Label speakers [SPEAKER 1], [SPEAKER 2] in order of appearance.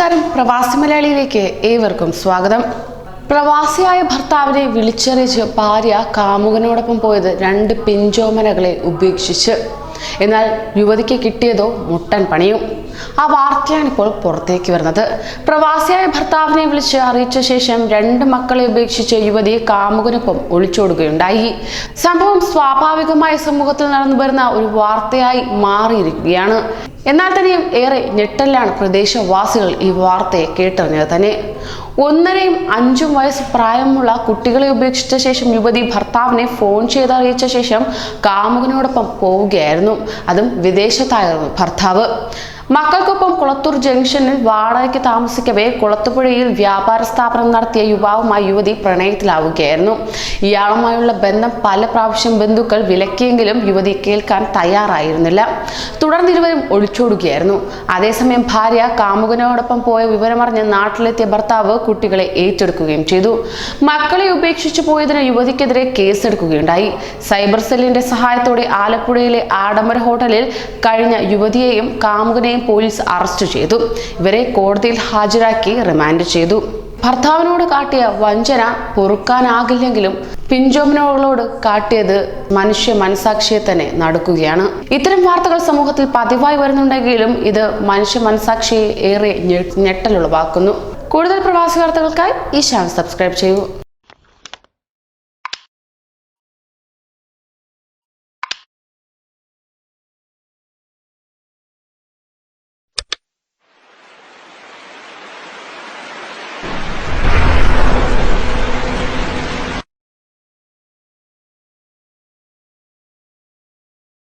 [SPEAKER 1] നമസ്കാരം, പ്രവാസി മലയാളിയിലേക്ക് ഏവർക്കും സ്വാഗതം. പ്രവാസിയായ ഭർത്താവിനെ വിളിച്ചറിയിച്ച് ഭാര്യ കാമുകനോടൊപ്പം പോയത് 2 പിഞ്ചോമനകളെ ഉപേക്ഷിച്ച്. എന്നാൽ യുവതിക്ക് കിട്ടിയതോ മുട്ടൻ പണിയും. ആ വാർത്തയാണ് ഇപ്പോൾ പുറത്തേക്ക് വരുന്നത്. പ്രവാസിയായ ഭർത്താവിനെ വിളിച്ച് അറിയിച്ച ശേഷം 2 മക്കളെ ഉപേക്ഷിച്ച് യുവതി കാമുകനൊപ്പം ഒളിച്ചോടുകയുണ്ടായി. സംഭവം സ്വാഭാവികമായ സമൂഹത്തിൽ നടന്നു വരുന്ന ഒരു വാർത്തയായി മാറിയിരിക്കുകയാണ്. എന്നാൽ തന്നെയും ഏറെ ഞെട്ടലാണ് പ്രദേശവാസികൾ ഈ വാർത്തയെ കേട്ടറിഞ്ഞത് തന്നെ. 1.5 5 വയസ്സ് പ്രായമുള്ള കുട്ടികളെ ഉപേക്ഷിച്ച ശേഷം യുവതി ഭർത്താവിനെ ഫോൺ ചെയ്തറിയിച്ച ശേഷം കാമുകനോടൊപ്പം പോവുകയായിരുന്നു. അതും വിദേശത്തായിരുന്നു ഭർത്താവ്. മക്കൾക്കൊപ്പം കുളത്തൂർ ജംഗ്ഷനിൽ വാടകയ്ക്ക് താമസിക്കവേ കുളത്തുപുഴയിൽ വ്യാപാര സ്ഥാപനം നടത്തിയ യുവാവുമായി യുവതി പ്രണയത്തിലാവുകയായിരുന്നു. ഇയാളുമായുള്ള ബന്ധം പല പ്രാവശ്യം ബന്ധുക്കൾ വിലക്കിയെങ്കിലും യുവതി കേൾക്കാൻ തയ്യാറായിരുന്നില്ല. തുടർന്ന് ഇരുവരും ഒളിച്ചോടുകയായിരുന്നു. അതേസമയം ഭാര്യ കാമുകനോടൊപ്പം പോയ വിവരമറിഞ്ഞ് നാട്ടിലെത്തിയ ഭർത്താവ് കുട്ടികളെ ഏറ്റെടുക്കുകയും ചെയ്തു. മക്കളെ ഉപേക്ഷിച്ചു പോയതിന് യുവതിക്കെതിരെ കേസെടുക്കുകയുണ്ടായി. സൈബർ സെല്ലിന്റെ സഹായത്തോടെ ആലപ്പുഴയിലെ ആഡംബര ഹോട്ടലിൽ കഴിഞ്ഞ യുവതിയെയും കാമുകനെയും പോലീസ് അറസ്റ്റ് ചെയ്തു. ഇവരെ കോടതിയിൽ ഹാജരാക്കി റിമാൻഡ് ചെയ്തു. ഭർത്താവിനോട് കാട്ടിയ വഞ്ചന പൊറുക്കാനാകില്ലെങ്കിലും പിഞ്ചോമനകളോട് കാട്ടിയത് മനുഷ്യ മനസാക്ഷിയെ തന്നെ നടുക്കുകയാണ്. ഇത്തരം വാർത്തകൾ സമൂഹത്തിൽ പതിവായി വരുന്നുണ്ടെങ്കിലും ഇത് മനുഷ്യ മനസാക്ഷിയെ ഏറെ ഞെട്ടലുളവാക്കുന്നു. കൂടുതൽ പ്രവാസി വാർത്തകൾക്കായി ഈ ചാനൽ സബ്സ്ക്രൈബ് ചെയ്യൂ.